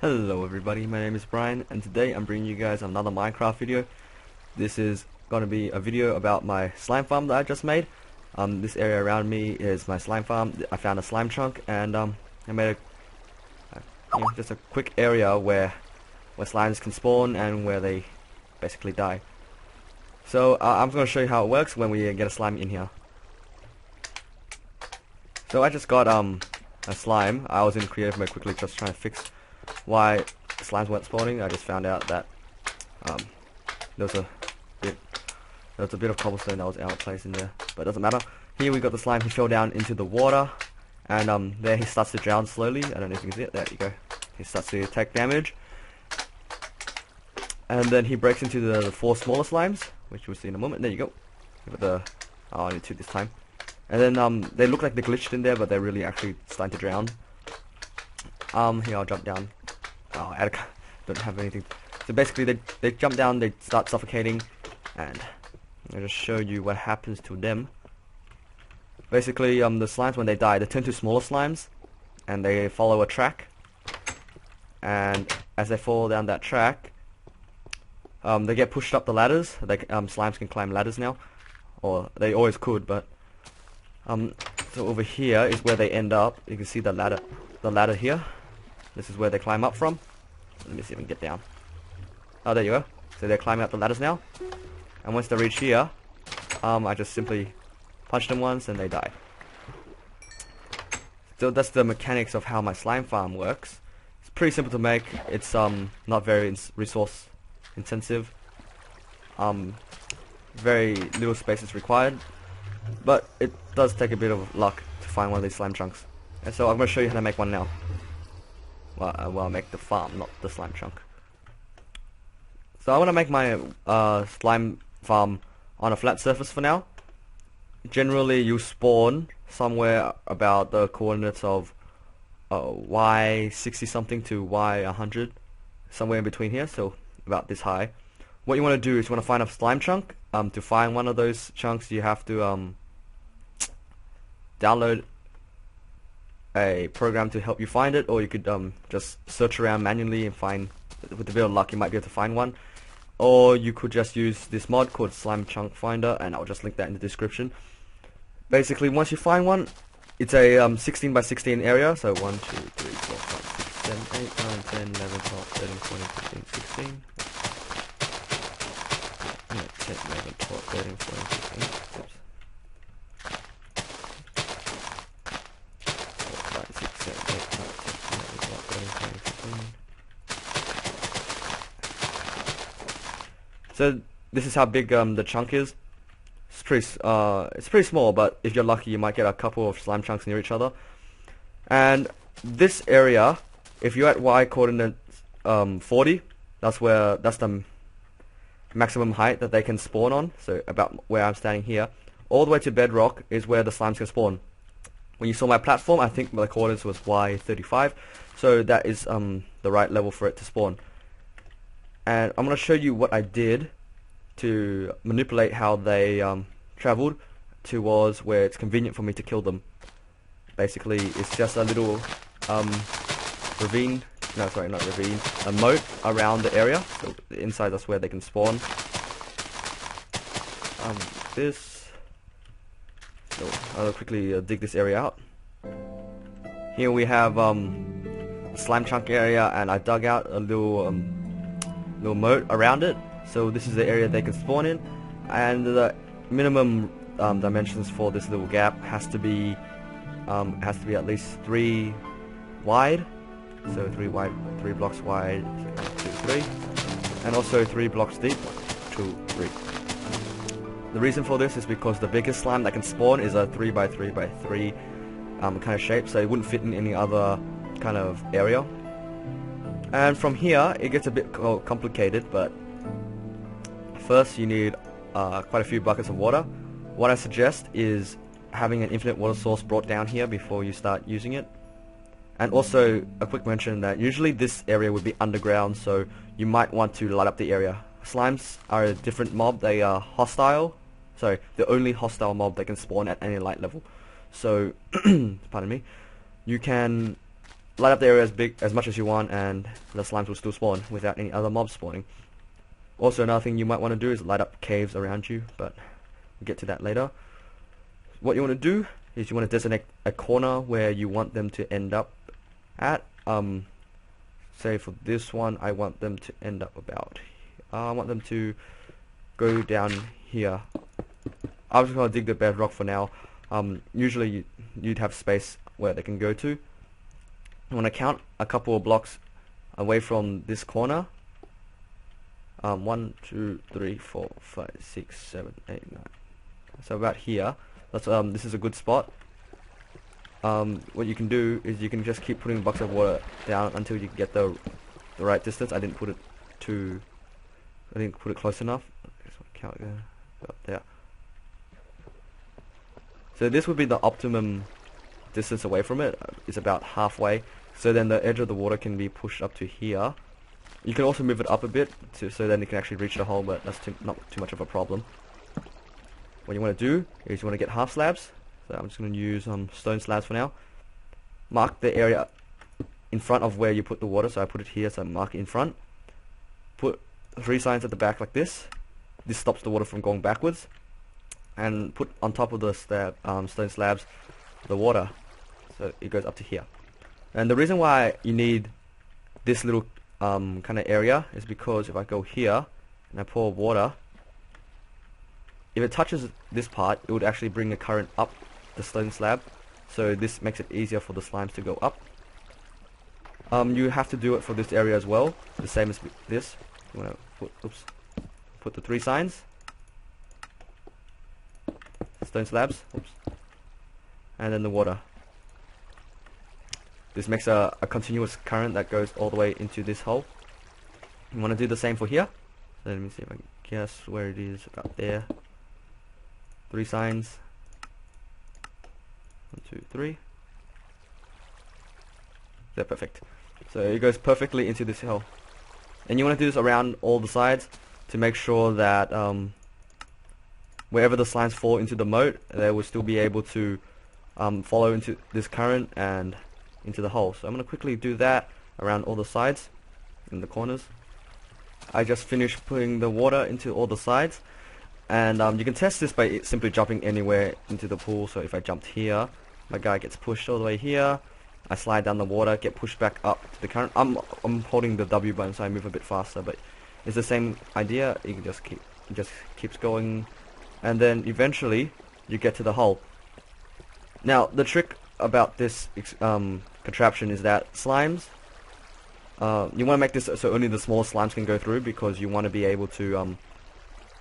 Hello everybody, my name is Brian and today I'm bringing you guys another Minecraft video. This is going to be a video about my slime farm that I just made. This area around me is my slime farm. I found a slime chunk and I made just a quick area where slimes can spawn and where they basically die. So I'm going to show you how it works when we get a slime in here. So I just got a slime. I was in creative mode quickly just trying to fix why slimes weren't spawning. I just found out that there was a bit of cobblestone that was out of place in there, but it doesn't matter. Here we got the slime. He fell down into the water, and there he starts to drown slowly. I don't know if you can see it. There you go. He starts to take damage, and then he breaks into the four smaller slimes, which we'll see in a moment. There you go. Give it I need two this time. And then they look like they're glitched in there, but they're really actually starting to drown. Here I'll jump down. Oh, I don't have anything. So basically, they jump down, they start suffocating, and I'll just show you what happens to them. Basically, the slimes when they die, they turn to smaller slimes, and they follow a track. And as they fall down that track, they get pushed up the ladders. Slimes can climb ladders now, or they always could, but so over here is where they end up. You can see the ladder here. This is where they climb up from. Let me see if I can get down. Oh, there you go. So they're climbing up the ladders now. And once they reach here, I just simply punch them once and they die. So that's the mechanics of how my slime farm works. It's pretty simple to make. It's not very resource intensive. Very little space is required. But it does take a bit of luck to find one of these slime chunks. And so I'm going to show you how to make one now. Well, I'll make the farm, not the slime chunk. So I want to make my slime farm on a flat surface for now. Generally, you spawn somewhere about the coordinates of y60 something to y100, somewhere in between here, so about this high. What you want to do is you want to find a slime chunk. To find one of those chunks, you have to download a program to help you find it, or you could just search around manually and find, with a bit of luck you might be able to find one, or you could just use this mod called Slime Chunk Finder, and I'll just link that in the description. Basically, once you find one, it's a 16 by 16 area, so 1, 2, 3, 4, 5, 6, 7, 8, 9, 10, 11, 12, 13, 14, 15, 16, 10, 11, 12, 13, 14, 15, oops. 6, 7, 8, 9, 10, 11, 12, 13, 14, 15. So this is how big the chunk is. It's pretty small, but if you're lucky, you might get a couple of slime chunks near each other. And this area, if you're at y coordinate 40, that's the maximum height that they can spawn on. So about where I'm standing here, all the way to bedrock is where the slimes can spawn. When you saw my platform, I think the coordinates was y35, so that is the right level for it to spawn. And I'm going to show you what I did to manipulate how they traveled towards where it's convenient for me to kill them. Basically, it's just a little ravine, no sorry, not ravine, a moat around the area. So the inside, that's where they can spawn. So I'll quickly dig this area out. Here we have slime chunk area, and I dug out a little moat around it. So this is the area they can spawn in, and the minimum dimensions for this little gap has to be at least 3 wide. So 3 wide, 3 blocks wide, 1, 2, 3, and also 3 blocks deep, 2, 3. The reason for this is because the biggest slime that can spawn is a 3 by 3 by 3 kind of shape, so it wouldn't fit in any other kind of area. And from here, it gets a bit complicated, but first you need quite a few buckets of water. What I suggest is having an infinite water source brought down here before you start using it. And also a quick mention that usually this area would be underground, so you might want to light up the area. Slimes are a different mob. They are hostile. Sorry, the only hostile mob that can spawn at any light level. So, pardon me, you can light up the area as much as you want, and the slimes will still spawn without any other mobs spawning. Also, another thing you might want to do is light up caves around you, but we'll get to that later. What you want to do is you want to designate a corner where you want them to end up at. Say for this one, I want them to end up about. I want them to go down here. I'm just gonna dig the bedrock for now. Usually you'd have space where they can go to. I want to count a couple of blocks away from this corner. 1, 2, 3, 4, 5, 6, 7, 8, 9. So about here. That's this is a good spot. What you can do is you can just keep putting blocks of water down until you get the right distance. I didn't put it close enough. Count up there. So this would be the optimum distance away from it. It's about halfway. So then the edge of the water can be pushed up to here. You can also move it up a bit so then it can actually reach the hole, but that's not too much of a problem. What you want to do is you want to get half slabs. So I'm just going to use stone slabs for now. Mark the area in front of where you put the water. So I put it here, so mark it in front. Put 3 signs at the back like this. This stops the water from going backwards. And put on top of the stone slabs the water, so it goes up to here. And the reason why you need this little kind of area is because if I go here and I pour water, if it touches this part, it would actually bring the current up the stone slab, so this makes it easier for the slimes to go up. You have to do it for this area as well, the same as this. You want to put the 3 signs, stone slabs, and then the water. This makes a continuous current that goes all the way into this hole. You want to do the same for here. So let me see if I can guess where it is, about there. 3 signs. 1, 2, 3. They're perfect. So it goes perfectly into this hole. And you want to do this around all the sides to make sure that wherever the slimes fall into the moat, they will still be able to follow into this current and into the hole. So I'm going to quickly do that around all the sides in the corners. I just finished putting the water into all the sides, and you can test this by simply jumping anywhere into the pool. So if I jumped here, my guy gets pushed all the way here. I slide down the water, get pushed back up to the current. I'm holding the W button, so I move a bit faster, but it's the same idea. You can just keeps going, and then eventually you get to the hole. Now the trick about this contraption is that slimes, you want to make this so only the smallest slimes can go through, because you want to be able to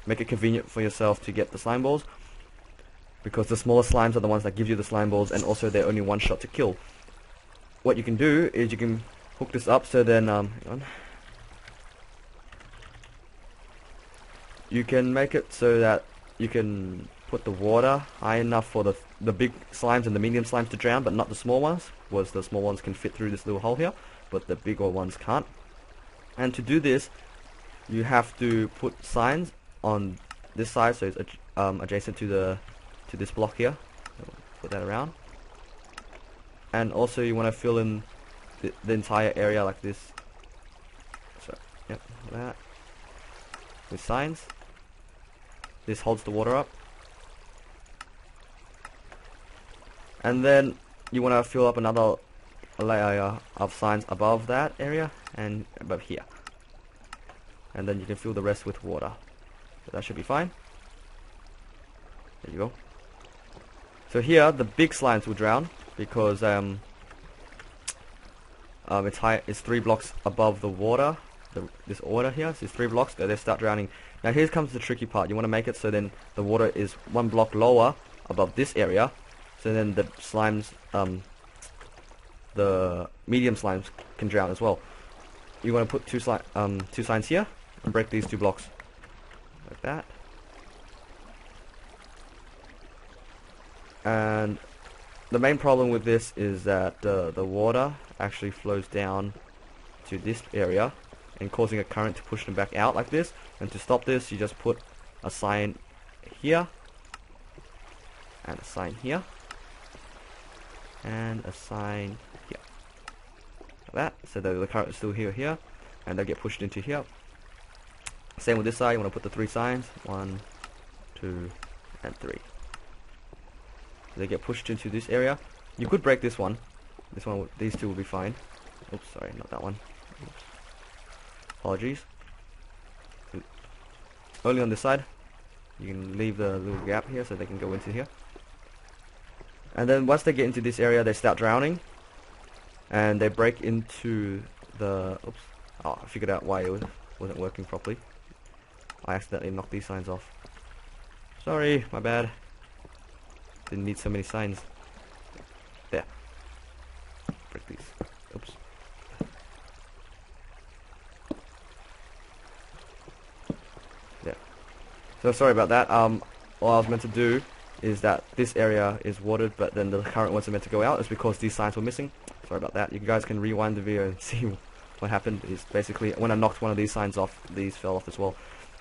make it convenient for yourself to get the slime balls, because the smallest slimes are the ones that give you the slime balls, and also they're only one shot to kill. What you can do is you can hook this up, so then hang on. You can make it so that you can put the water high enough for the big slimes and the medium slimes to drown, but not the small ones, because the small ones can fit through this little hole here, but the bigger ones can't. And to do this, you have to put signs on this side, so it's adjacent to this block here. So put that around. And also you want to fill in the entire area like this. So, yep, like that. With signs. This holds the water up. And then you want to fill up another layer of signs above that area and above here. And then you can fill the rest with water. So that should be fine. There you go. So here the big slimes will drown because it's 3 blocks above the water. This order here, so it's 3 blocks, they start drowning. Now here comes the tricky part. You want to make it so then the water is 1 block lower above this area, so then the slimes, the medium slimes can drown as well. You want to put 2 signs here and break these 2 blocks like that. And the main problem with this is that the water actually flows down to this area and causing a current to push them back out like this. And to stop this, you just put a sign here and a sign here and a sign here. like that, so that the current is still here, and they get pushed into here. Same with this side. You want to put the 3 signs, 1, 2, and 3. They get pushed into this area. You could break this one. These two will be fine. Oops, sorry, not that one. Oops. Apologies. Only on this side. You can leave the little gap here so they can go into here. And then once they get into this area, they start drowning. And they break into the... Oops. Oh, I figured out why it wasn't working properly. I accidentally knocked these signs off. Sorry, my bad. Didn't need so many signs. There. Break these. Oops. There. So sorry about that. All I was meant to do is that this area is watered, but then the current wasn't meant to go out. It's because these signs were missing. Sorry about that. You guys can rewind the video and see what happened. Is basically when I knocked one of these signs off, these fell off as well.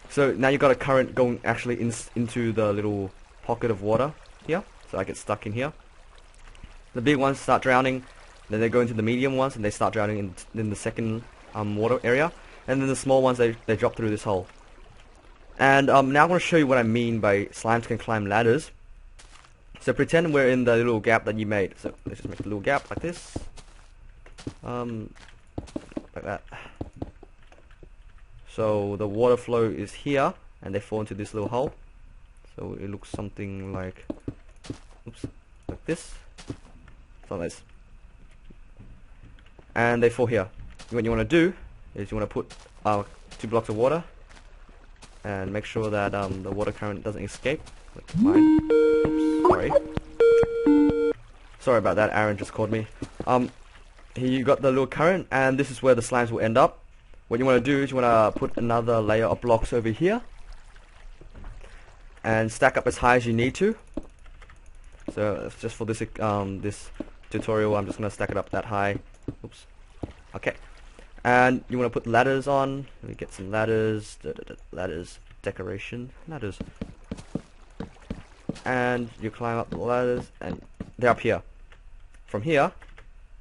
So now you've got a current going actually into the little pocket of water here. So I get stuck in here. The big ones start drowning, then they go into the medium ones and they start drowning in the second water area, and then the small ones they drop through this hole. And now I'm going to show you what I mean by slimes can climb ladders. So pretend we're in the little gap that you made. So let's just make a little gap like this, like that. So the water flow is here, and they fall into this little hole. So it looks something like, oops, like this. So this. And they fall here. What you want to do is you want to put 2 blocks of water, and make sure that the water current doesn't escape. Like mine. Oops, sorry. Sorry about that. Aaron just called me. Here you got the little current, and this is where the slimes will end up. What you want to do is you want to put another layer of blocks over here and stack up as high as you need to. So just for this this tutorial, I'm just going to stack it up that high. Oops. Okay. And you want to put ladders on. Let me get some ladders. Ladders. Decoration. Ladders. And you climb up the ladders, and they're up here. From here,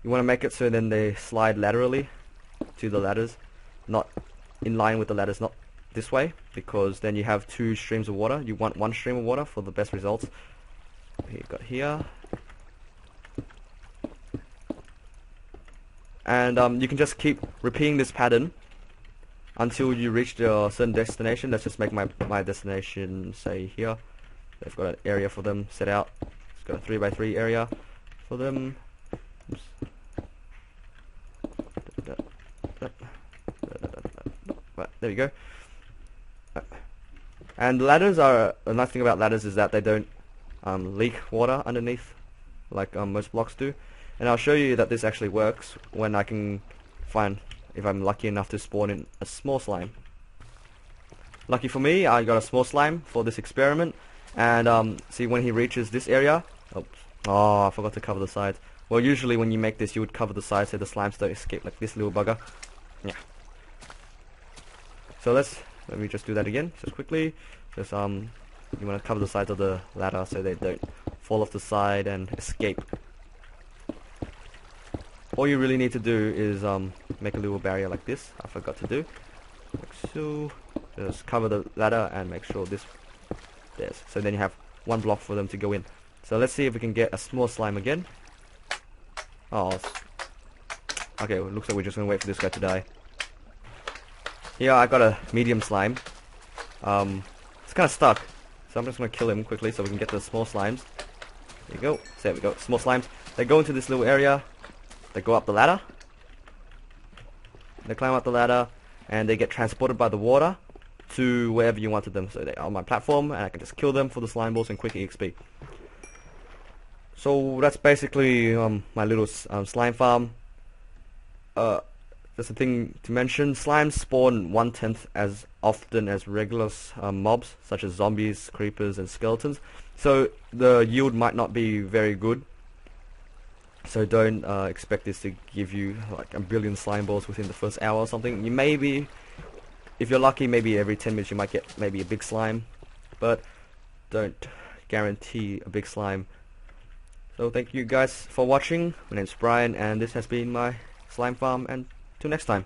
you want to make it so then they slide laterally to the ladders, not in line with the ladders, not this way, because then you have 2 streams of water. You want 1 stream of water for the best results. Here you got here. And you can just keep repeating this pattern until you reach a certain destination. Let's just make my destination, say, here. They've got an area for them set out. It's got a 3x3 area for them. Oops. Right, there we go. And ladders are, the nice thing about ladders is that they don't leak water underneath like most blocks do. And I'll show you that this actually works when I can find, if I'm lucky enough to spawn in a small slime. Lucky for me, I got a small slime for this experiment. And see, when he reaches this area, oops, oh, I forgot to cover the sides. Well, usually when you make this, you would cover the sides so the slimes don't escape, like this little bugger. Yeah. So let me just do that again, just quickly. Just you want to cover the sides of the ladder so they don't fall off the side and escape. All you really need to do is make a little barrier like this. I forgot to do. Like so. Just cover the ladder and make sure this. There's. So then you have 1 block for them to go in. So let's see if we can get a small slime again. Oh. Okay, well, it looks like we're just gonna wait for this guy to die. Here I got a medium slime. It's kind of stuck, so I'm just gonna kill him quickly so we can get the small slimes. There you go. So there we go. Small slimes. They go into this little area. They go up the ladder. They climb up the ladder, and they get transported by the water to wherever you wanted them. So they're on my platform, and I can just kill them for the slime balls and quick EXP. So that's basically my little slime farm. There's a thing to mention. Slimes spawn 1/10 as often as regular mobs, such as zombies, creepers, and skeletons. So the yield might not be very good. So don't expect this to give you like a billion slime balls within the first hour or something. You maybe, if you're lucky, maybe every 10 minutes you might get maybe a big slime, but don't guarantee a big slime. So thank you guys for watching. My name's Brian, and this has been my slime farm, and till next time.